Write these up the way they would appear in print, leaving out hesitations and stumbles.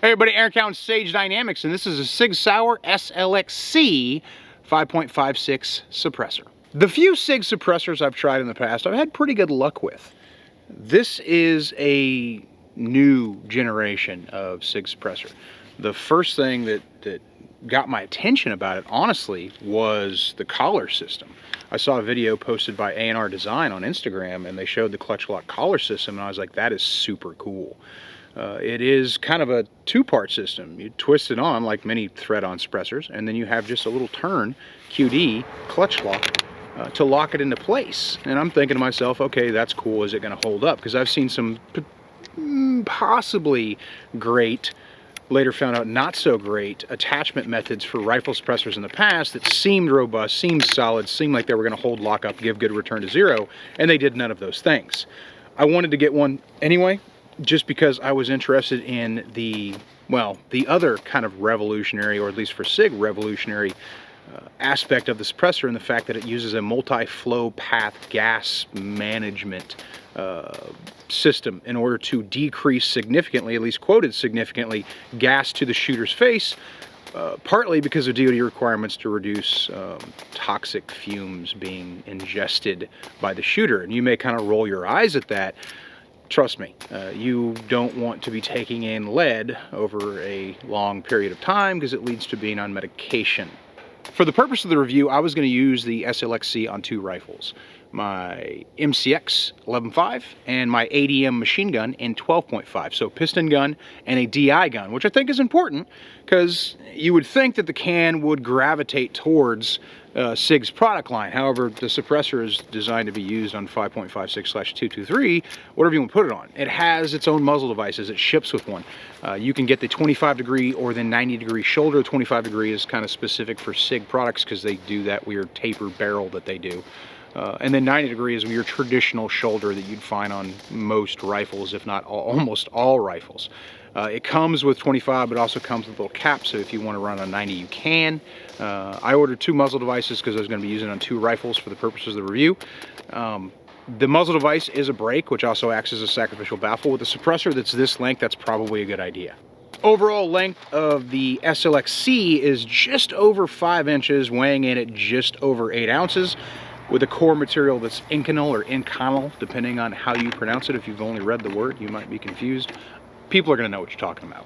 Hey everybody, Eric out in Sage Dynamics, and this is a Sig SLXc 5.56 suppressor. The few Sig suppressors I've tried in the past, I've had pretty good luck with. This is a new generation of Sig suppressor. The first thing that got my attention about it, honestly, was the collar system. I saw a video posted by A&R Design on Instagram, and they showed the clutch lock collar system, and I was like, that is super cool. It is kind of a two-part system. You twist it on like many thread-on suppressors, and then you have just a little turn, QD, clutch lock, to lock it into place. And I'm thinking to myself, okay, that's cool. Is it going to hold up? Because I've seen some possibly great, later found out not so great, attachment methods for rifle suppressors in the past that seemed robust, seemed solid, seemed like they were going to hold lock up, give good return to zero, and they did none of those things. I wanted to get one anyway, just because I was interested in the other kind of revolutionary, or at least for Sig, revolutionary aspect of the suppressor, and the fact that it uses a multi-flow path gas management system in order to decrease significantly, at least quoted significantly, gas to the shooter's face, partly because of DoD requirements to reduce toxic fumes being ingested by the shooter. And you may kind of roll your eyes at that. Trust me, you don't want to be taking in lead over a long period of time because it leads to being on medication. For the purpose of the review, I was going to use the SLXc on two rifles. My MCX 11.5 and my ADM machine gun in 12.5. So piston gun and a DI gun, which I think is important because you would think that the can would gravitate towards Sig's product line. However, the suppressor is designed to be used on 5.56/223, whatever you want to put it on. It has its own muzzle devices. It ships with one. You can get the 25-degree or the 90-degree shoulder. 25-degree is kind of specific for Sig products because they do that weird taper barrel that they do. And then 90-degree is your traditional shoulder that you'd find on most rifles, if not almost all rifles. It comes with 25, but also comes with a little cap, so if you want to run on 90, you can. I ordered two muzzle devices because I was going to be using it on two rifles for the purposes of the review. The muzzle device is a brake, which also acts as a sacrificial baffle. With a suppressor that's this length, that's probably a good idea. Overall length of the SLXc is just over 5 inches, weighing in at just over 8 ounces. With a core material that's Inconel or Inconel, depending on how you pronounce it. If you've only read the word, you might be confused. People are going to know what you're talking about.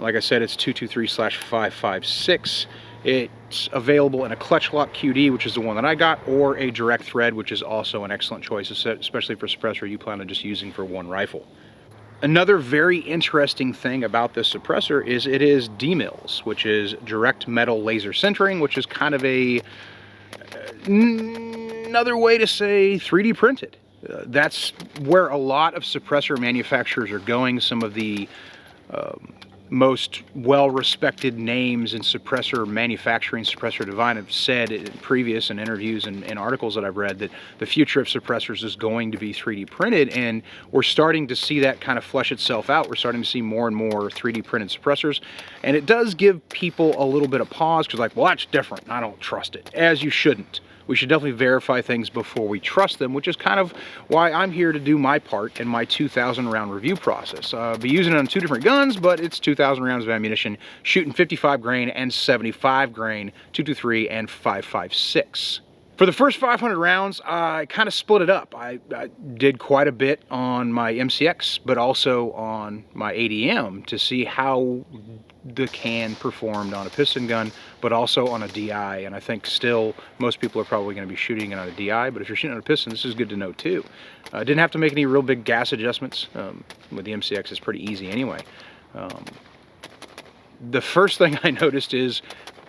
Like I said, it's 223/556. It's available in a clutch lock QD, which is the one that I got, or a direct thread, which is also an excellent choice, especially for suppressor you plan on just using for one rifle. Another very interesting thing about this suppressor is it is DMILS, which is direct metal laser sintering, which is kind of another way to say 3D printed. That's where a lot of suppressor manufacturers are going. Some of the most well-respected names in suppressor manufacturing, suppressor design, have said in previous interviews and articles that I've read that the future of suppressors is going to be 3D printed, and we're starting to see that kind of flesh itself out. We're starting to see more and more 3D printed suppressors, and it does give people a little bit of pause because, like, well, that's different. I don't trust it, as you shouldn't. We should definitely verify things before we trust them, which is kind of why I'm here to do my part in my 2,000 round review process. I'll be using it on two different guns, but it's 2,000 rounds of ammunition, shooting 55 grain and 75 grain, 223 and 5.56. For the first 500 rounds, I kind of split it up. I did quite a bit on my MCX, but also on my ADM to see how the can performed on a piston gun, but also on a DI. And I think still most people are probably going to be shooting it on a DI, but if you're shooting on a piston, this is good to know too. I didn't have to make any real big gas adjustments. With the MCX, it's pretty easy anyway. The first thing I noticed is,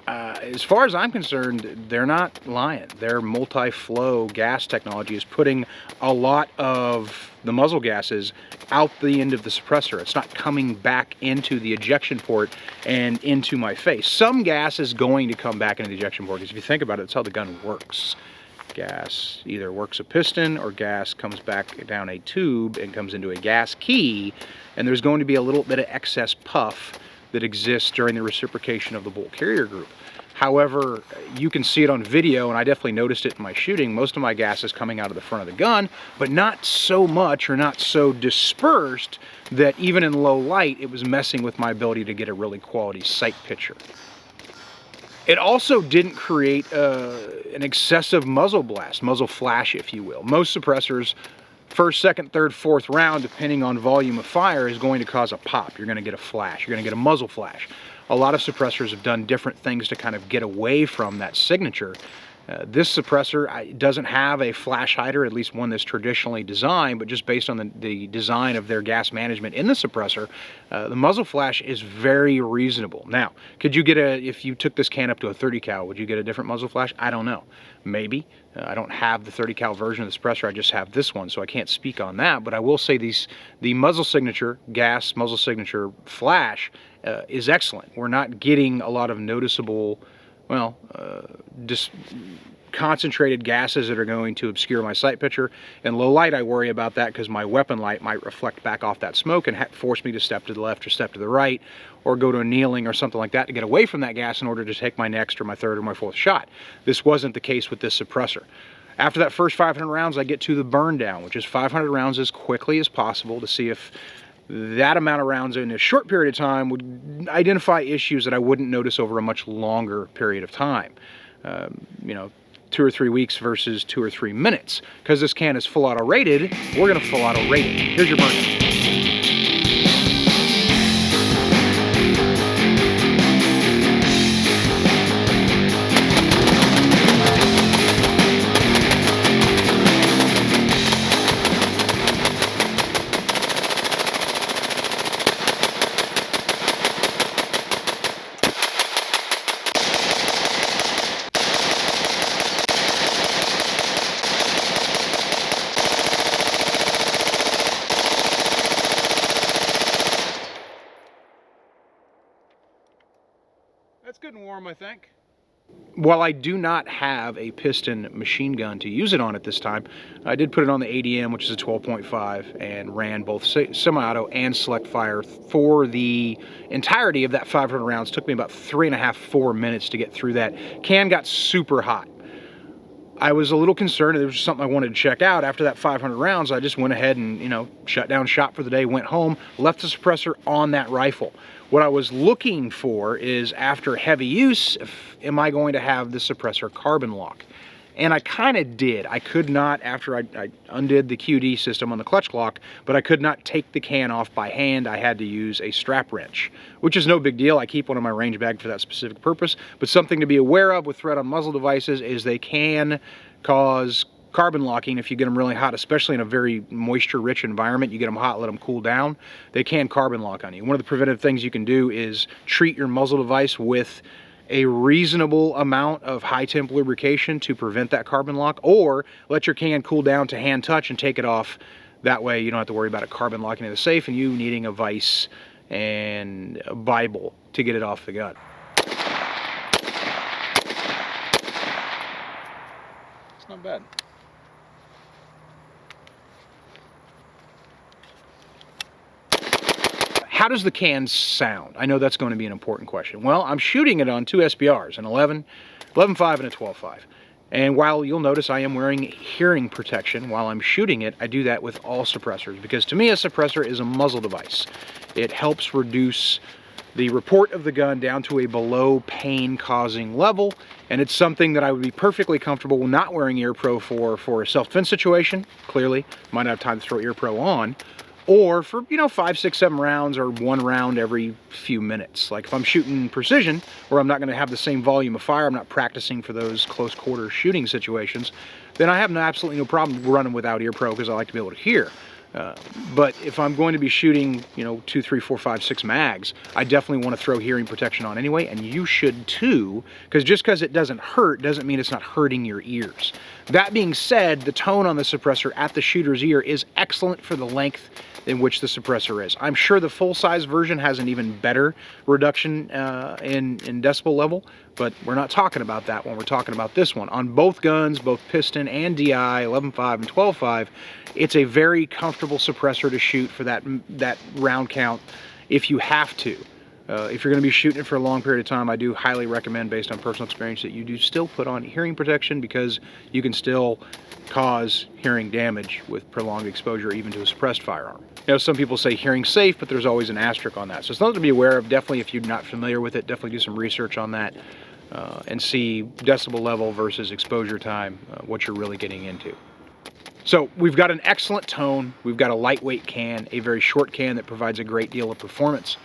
as far as I'm concerned, they're not lying. Their multi-flow gas technology is putting a lot of the muzzle gases out the end of the suppressor. It's not coming back into the ejection port and into my face. Some gas is going to come back into the ejection port, because if you think about it, that's how the gun works. Gas either works a piston, or gas comes back down a tube and comes into a gas key, and there's going to be a little bit of excess puff that exists during the reciprocation of the bolt carrier group. However, you can see it on video, and I definitely noticed it in my shooting. Most of my gas is coming out of the front of the gun, but not so much or not so dispersed that even in low light, it was messing with my ability to get a really quality sight picture. It also didn't create an excessive muzzle blast, muzzle flash, if you will. Most suppressors, first, second, third, fourth round, depending on volume of fire, is going to cause a pop. You're going to get a flash. You're going to get a muzzle flash. A lot of suppressors have done different things to kind of get away from that signature. This suppressor doesn't have a flash hider, at least one that's traditionally designed, but just based on the design of their gas management in the suppressor, the muzzle flash is very reasonable. Now, could you get if you took this can up to a 30 cal, would you get a different muzzle flash? I don't know. Maybe. I don't have the 30 cal version of the suppressor, I just have this one, so I can't speak on that, but I will say the muzzle signature, gas muzzle signature flash is excellent. We're not getting a lot of noticeable, well, just concentrated gases that are going to obscure my sight picture. In low light, I worry about that because my weapon light might reflect back off that smoke and force me to step to the left or step to the right, or go to a kneeling or something like that to get away from that gas in order to take my next or my third or my fourth shot. This wasn't the case with this suppressor. After that first 500 rounds, I get to the burn down, which is 500 rounds as quickly as possible to see if that amount of rounds in a short period of time would identify issues that I wouldn't notice over a much longer period of time. You know, 2 or 3 weeks versus 2 or 3 minutes. Because this can is full auto rated, we're going to full auto rate it. Here's your burn down. That's good and warm, I think. While I do not have a piston machine gun to use it on at this time, I did put it on the ADM, which is a 12.5, and ran both semi-auto and select fire for the entirety of that 500 rounds. It took me about 3.5, 4 minutes to get through that. Can got super hot. I was a little concerned. There was something I wanted to check out. After that 500 rounds, I just went ahead and, you know, shut down shop for the day, went home, left the suppressor on that rifle. What I was looking for is, after heavy use, am I going to have the suppressor carbon lock? And I kind of did. I could not, after I undid the QD system on the clutch lock, but I could not take the can off by hand. I had to use a strap wrench, which is no big deal. I keep one in my range bag for that specific purpose. But something to be aware of with thread on muzzle devices is they can cause carbon locking if you get them really hot, especially in a very moisture-rich environment. You get them hot, let them cool down. They can carbon lock on you. One of the preventative things you can do is treat your muzzle device with a reasonable amount of high-temp lubrication to prevent that carbon lock, or let your can cool down to hand touch and take it off. That way you don't have to worry about it carbon locking in the safe and you needing a vise and a Bible to get it off the gun. It's not bad. How does the can sound? I know that's going to be an important question. Well, I'm shooting it on 2 SBRs, an 11, 11.5 and a 12.5. And while you'll notice I am wearing hearing protection while I'm shooting it, I do that with all suppressors, because to me a suppressor is a muzzle device. It helps reduce the report of the gun down to a below pain-causing level, and it's something that I would be perfectly comfortable not wearing ear pro for a self-defense situation. Clearly, might not have time to throw ear pro on, or for, you know, 5, 6, 7 rounds, or 1 round every few minutes. Like if I'm shooting precision, where I'm not going to have the same volume of fire, I'm not practicing for those close quarter shooting situations, then I have absolutely no problem running without ear pro, because I like to be able to hear. But if I'm going to be shooting, you know, 2, 3, 4, 5, 6 mags, I definitely want to throw hearing protection on anyway, and you should too, because just because it doesn't hurt doesn't mean it's not hurting your ears. That being said, the tone on the suppressor at the shooter's ear is excellent for the length in which the suppressor is. I'm sure the full-size version has an even better reduction in decibel level, but we're not talking about that when we're talking about this one. On both guns, both piston and DI, 11.5 and 12.5, it's a very comfortable suppressor to shoot for that round count if you have to. If you're going to be shooting it for a long period of time, I do highly recommend, based on personal experience, that you do still put on hearing protection, because you can still cause hearing damage with prolonged exposure, even to a suppressed firearm. You know, some people say hearing safe, but there's always an asterisk on that. So it's something to be aware of. Definitely, if you're not familiar with it, definitely do some research on that and see decibel level versus exposure time, what you're really getting into. So we've got an excellent tone. We've got a lightweight can, a very short can that provides a great deal of performance.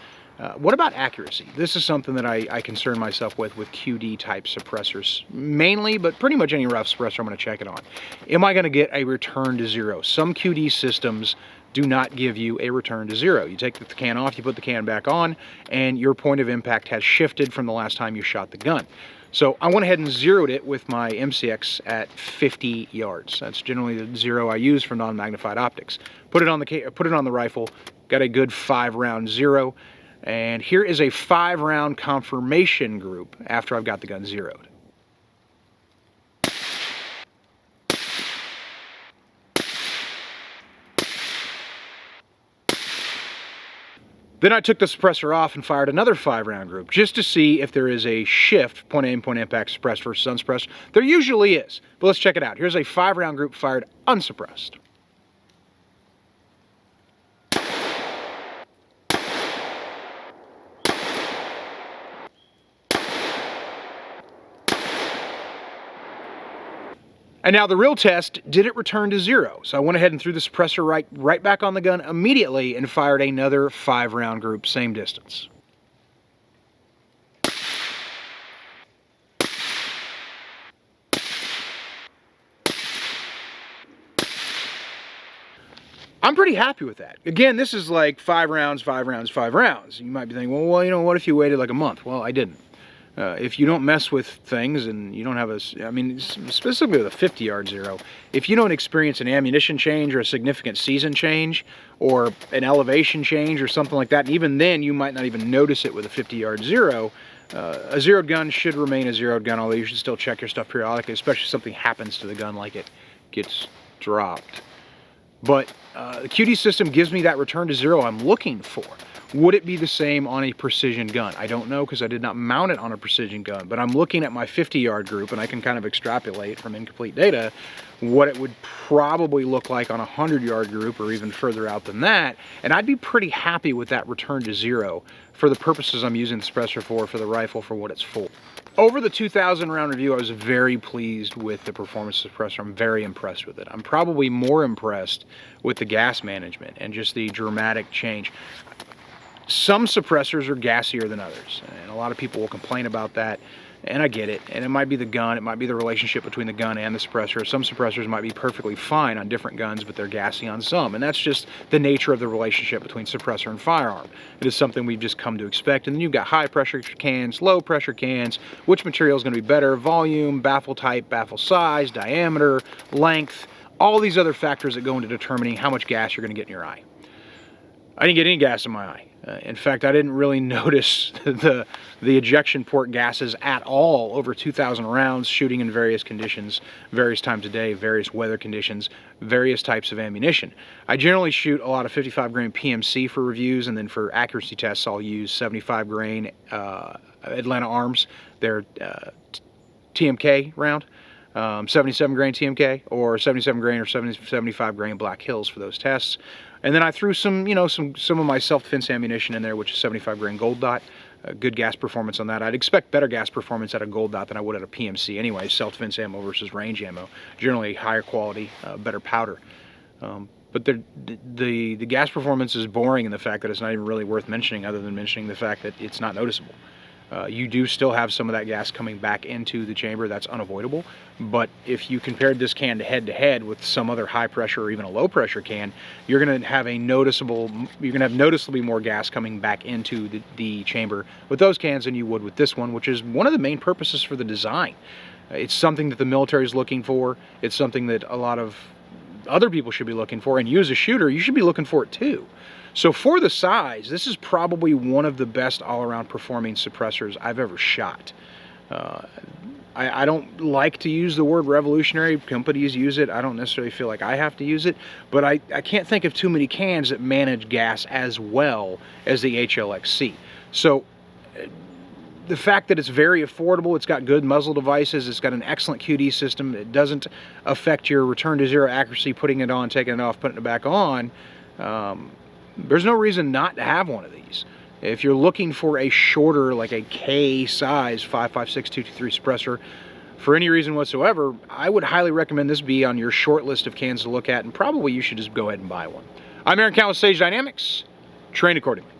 What about accuracy? This is something that I concern myself with QD type suppressors mainly, but pretty much any rough suppressor I'm going to check it on. Am I going to get a return to zero? Some QD systems do not give you a return to zero. You take the can off, you put the can back on, and your point of impact has shifted from the last time you shot the gun. So I went ahead and zeroed it with my MCX at 50 yards. That's generally the zero I use for non-magnified optics. Put it on the rifle, got a good 5-round zero. And here is a 5-round confirmation group after I've got the gun zeroed. Then I took the suppressor off and fired another 5-round group, just to see if there is a shift, point aim, point impact, suppressed versus unsuppressed. There usually is, but let's check it out. Here's a 5-round group fired unsuppressed. And now the real test, did it return to zero? So I went ahead and threw the suppressor right back on the gun immediately and fired another 5-round group, same distance. I'm pretty happy with that. Again, this is like 5 rounds, 5 rounds, 5 rounds. You might be thinking, well, you know, what if you waited like a month? Well, I didn't. If you don't mess with things and you don't have I mean, specifically with a 50-yard zero, if you don't experience an ammunition change or a significant season change or an elevation change or something like that, and even then you might not even notice it with a 50-yard zero, a zeroed gun should remain a zeroed gun, although you should still check your stuff periodically, especially if something happens to the gun like it gets dropped. But the QD system gives me that return to zero I'm looking for. Would it be the same on a precision gun? I don't know, because I did not mount it on a precision gun, but I'm looking at my 50-yard group and I can kind of extrapolate from incomplete data what it would probably look like on a 100-yard group or even further out than that, and I'd be pretty happy with that return to zero for the purposes I'm using the suppressor for the rifle, for what it's for. Over the 2,000 round review, I was very pleased with the performance of the suppressor. I'm very impressed with it. I'm probably more impressed with the gas management and just the dramatic change. Some suppressors are gassier than others, and a lot of people will complain about that, and I get it. And it might be the gun, it might be the relationship between the gun and the suppressor. Some suppressors might be perfectly fine on different guns, but they're gassy on some, and that's just the nature of the relationship between suppressor and firearm. It is something we've just come to expect. And then you've got high pressure cans, low pressure cans, which material is going to be better, volume, baffle type, baffle size, diameter, length, all these other factors that go into determining how much gas you're going to get in your eye. I didn't get any gas in my eye. In fact, I didn't really notice the ejection port gases at all over 2,000 rounds, shooting in various conditions, various times of day, various weather conditions, various types of ammunition. I generally shoot a lot of 55 grain PMC for reviews, and then for accuracy tests, I'll use 75 grain Atlanta Arms, their TMK round. 77 grain TMK, or 77 grain or 75 grain Black Hills for those tests. And then I threw some of my self-defense ammunition in there, which is 75 grain Gold Dot. Good gas performance on that. I'd expect better gas performance at a Gold Dot than I would at a PMC anyway. Self-defense ammo versus range ammo. Generally higher quality, better powder. But the gas performance is boring in the fact that it's not even really worth mentioning, other than mentioning the fact that it's not noticeable. You do still have some of that gas coming back into the chamber. That's unavoidable. But if you compared this can to head with some other high pressure or even a low pressure can, you're going to have noticeably more gas coming back into the chamber with those cans than you would with this one, which is one of the main purposes for the design. It's something that the military is looking for. It's something that a lot of other people should be looking for, and you as a shooter, you should be looking for it too. So for the size, this is probably one of the best all-around performing suppressors I've ever shot. I don't like to use the word revolutionary. Companies use it. I don't necessarily feel like I have to use it, but I can't think of too many cans that manage gas as well as the SLXc. So the fact that it's very affordable, it's got good muzzle devices, it's got an excellent QD system, it doesn't affect your return to zero accuracy, putting it on, taking it off, putting it back on, there's no reason not to have one of these. If you're looking for a shorter, like a K size 5.56 223 suppressor, for any reason whatsoever, I would highly recommend this be on your short list of cans to look at, and probably you should just go ahead and buy one. I'm Aaron Count with Sage Dynamics. Train accordingly.